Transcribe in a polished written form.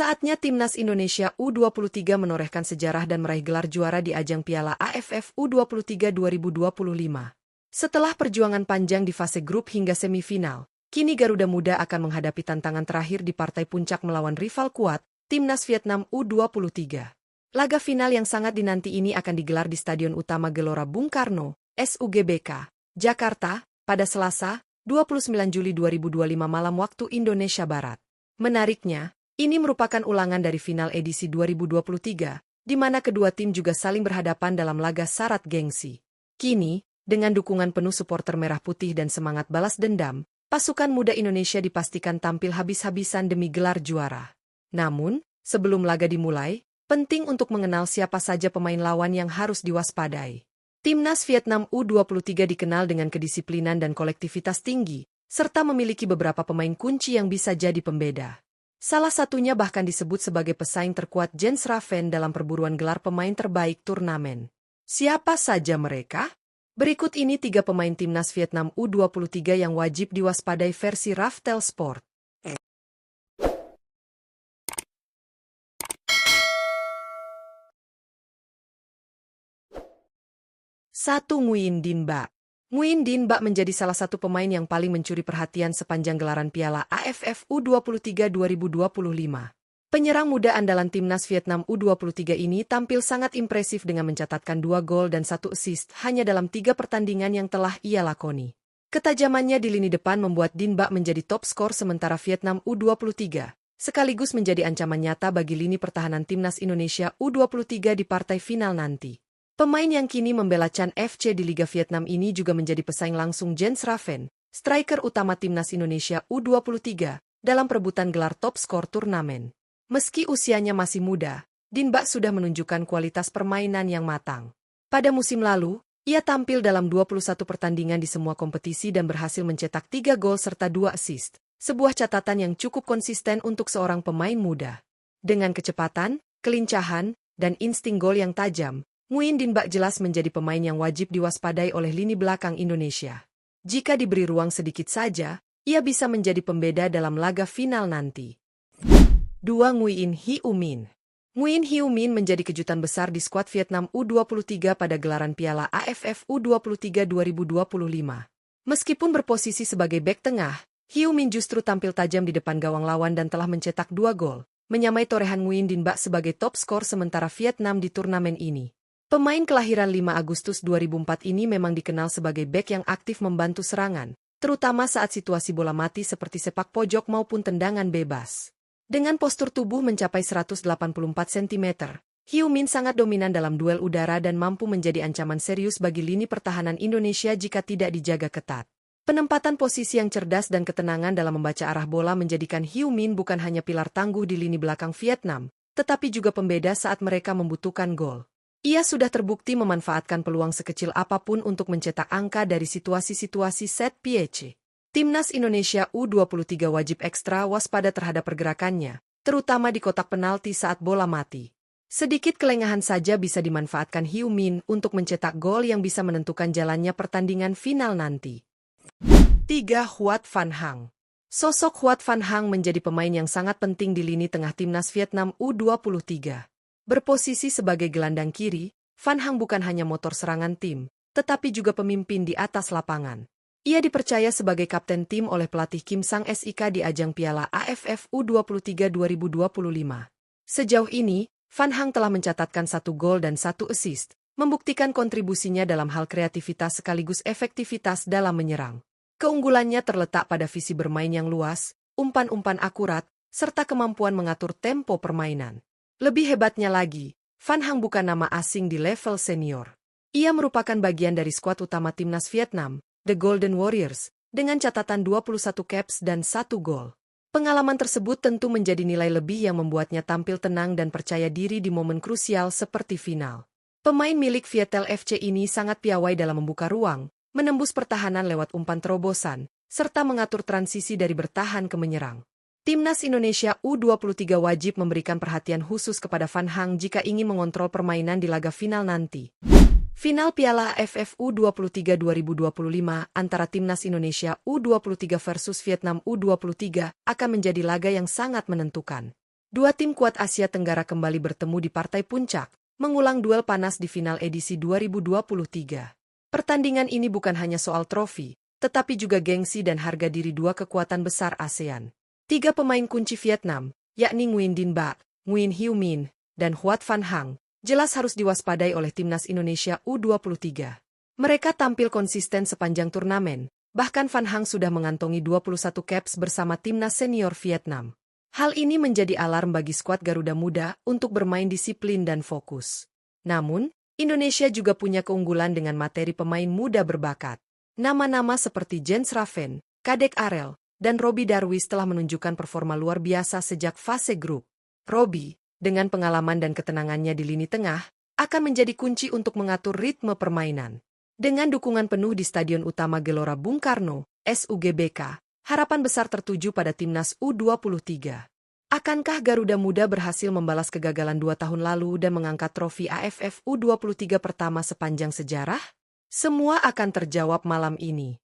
Saatnya Timnas Indonesia U23 menorehkan sejarah dan meraih gelar juara di ajang Piala AFF U23 2025. Setelah perjuangan panjang di fase grup hingga semifinal, kini Garuda Muda akan menghadapi tantangan terakhir di partai puncak melawan rival kuat, Timnas Vietnam U23. Laga final yang sangat dinanti ini akan digelar di Stadion Utama Gelora Bung Karno, SUGBK, Jakarta, pada Selasa, 29 Juli 2025 malam waktu Indonesia Barat. Menariknya, ini merupakan ulangan dari final edisi 2023, di mana kedua tim juga saling berhadapan dalam laga syarat gengsi. Kini, dengan dukungan penuh supporter merah putih dan semangat balas dendam, pasukan muda Indonesia dipastikan tampil habis-habisan demi gelar juara. Namun, sebelum laga dimulai, penting untuk mengenal siapa saja pemain lawan yang harus diwaspadai. Timnas Vietnam U23 dikenal dengan kedisiplinan dan kolektivitas tinggi, serta memiliki beberapa pemain kunci yang bisa jadi pembeda. Salah satunya bahkan disebut sebagai pesaing terkuat Jens Raven dalam perburuan gelar pemain terbaik turnamen. Siapa saja mereka? Berikut ini 3 pemain Timnas Vietnam U23 yang wajib diwaspadai versi Raftel Sport. 1. Nguyen Dinh Ba. Nguyen Dinh Ba menjadi salah satu pemain yang paling mencuri perhatian sepanjang gelaran Piala AFF U23 2025. Penyerang muda andalan Timnas Vietnam U23 ini tampil sangat impresif dengan mencatatkan 2 gol dan 1 assist hanya dalam 3 pertandingan yang telah ia lakoni. Ketajamannya di lini depan membuat Dinh Ba menjadi top skor sementara Vietnam U23, sekaligus menjadi ancaman nyata bagi lini pertahanan Timnas Indonesia U23 di partai final nanti. Pemain yang kini membela Chan FC di Liga Vietnam ini juga menjadi pesaing langsung Jens Raven, striker utama Timnas Indonesia U23, dalam perebutan gelar top skor turnamen. Meski usianya masih muda, Dinh Ba sudah menunjukkan kualitas permainan yang matang. Pada musim lalu, ia tampil dalam 21 pertandingan di semua kompetisi dan berhasil mencetak 3 gol serta 2 assist, sebuah catatan yang cukup konsisten untuk seorang pemain muda. Dengan kecepatan, kelincahan, dan insting gol yang tajam, Nguyen Dinh Ba jelas menjadi pemain yang wajib diwaspadai oleh lini belakang Indonesia. Jika diberi ruang sedikit saja, ia bisa menjadi pembeda dalam laga final nanti. 2. Nguyen Hieu Minh. Nguyen Hieu Minh menjadi kejutan besar di skuad Vietnam U23 pada gelaran Piala AFF U23 2025. Meskipun berposisi sebagai bek tengah, Hieu Minh justru tampil tajam di depan gawang lawan dan telah mencetak 2 gol, menyamai torehan Nguyen Dinh Ba sebagai top skor sementara Vietnam di turnamen ini. Pemain kelahiran 5 Agustus 2004 ini memang dikenal sebagai bek yang aktif membantu serangan, terutama saat situasi bola mati seperti sepak pojok maupun tendangan bebas. Dengan postur tubuh mencapai 184 cm, Hieu Minh sangat dominan dalam duel udara dan mampu menjadi ancaman serius bagi lini pertahanan Indonesia jika tidak dijaga ketat. Penempatan posisi yang cerdas dan ketenangan dalam membaca arah bola menjadikan Hieu Minh bukan hanya pilar tangguh di lini belakang Vietnam, tetapi juga pembeda saat mereka membutuhkan gol. Ia sudah terbukti memanfaatkan peluang sekecil apapun untuk mencetak angka dari situasi-situasi set piece. Timnas Indonesia U23 wajib ekstra waspada terhadap pergerakannya, terutama di kotak penalti saat bola mati. Sedikit kelengahan saja bisa dimanfaatkan Hieu Minh untuk mencetak gol yang bisa menentukan jalannya pertandingan final nanti. 3. Huat Van Hang. Sosok Huat Van Hang menjadi pemain yang sangat penting di lini tengah Timnas Vietnam U23. Berposisi sebagai gelandang kiri, Van Hang bukan hanya motor serangan tim, tetapi juga pemimpin di atas lapangan. Ia dipercaya sebagai kapten tim oleh pelatih Kim Sang Sik di ajang Piala AFF U23 2025. Sejauh ini, Van Hang telah mencatatkan 1 gol dan 1 assist, membuktikan kontribusinya dalam hal kreativitas sekaligus efektivitas dalam menyerang. Keunggulannya terletak pada visi bermain yang luas, umpan-umpan akurat, serta kemampuan mengatur tempo permainan. Lebih hebatnya lagi, Van Hang bukan nama asing di level senior. Ia merupakan bagian dari skuad utama Timnas Vietnam, The Golden Warriors, dengan catatan 21 caps dan 1 gol. Pengalaman tersebut tentu menjadi nilai lebih yang membuatnya tampil tenang dan percaya diri di momen krusial seperti final. Pemain milik Vietel FC ini sangat piawai dalam membuka ruang, menembus pertahanan lewat umpan terobosan, serta mengatur transisi dari bertahan ke menyerang. Timnas Indonesia U23 wajib memberikan perhatian khusus kepada Van Hang jika ingin mengontrol permainan di laga final nanti. Final Piala AFF U23 2025 antara Timnas Indonesia U23 versus Vietnam U23 akan menjadi laga yang sangat menentukan. Dua tim kuat Asia Tenggara kembali bertemu di partai puncak, mengulang duel panas di final edisi 2023. Pertandingan ini bukan hanya soal trofi, tetapi juga gengsi dan harga diri dua kekuatan besar ASEAN. Tiga pemain kunci Vietnam, yakni Nguyen Dinh Ba, Nguyen Hieu Minh, dan Huat Van Hang, jelas harus diwaspadai oleh timnas Indonesia U23. Mereka tampil konsisten sepanjang turnamen, bahkan Van Hang sudah mengantongi 21 caps bersama timnas senior Vietnam. Hal ini menjadi alarm bagi skuad Garuda Muda untuk bermain disiplin dan fokus. Namun, Indonesia juga punya keunggulan dengan materi pemain muda berbakat. Nama-nama seperti Jens Raven, Kadek Arel, dan Robbie Darwis telah menunjukkan performa luar biasa sejak fase grup. Robbie, dengan pengalaman dan ketenangannya di lini tengah, akan menjadi kunci untuk mengatur ritme permainan. Dengan dukungan penuh di Stadion Utama Gelora Bung Karno, SUGBK, harapan besar tertuju pada timnas U23. Akankah Garuda Muda berhasil membalas kegagalan 2 tahun lalu dan mengangkat trofi AFF U23 pertama sepanjang sejarah? Semua akan terjawab malam ini.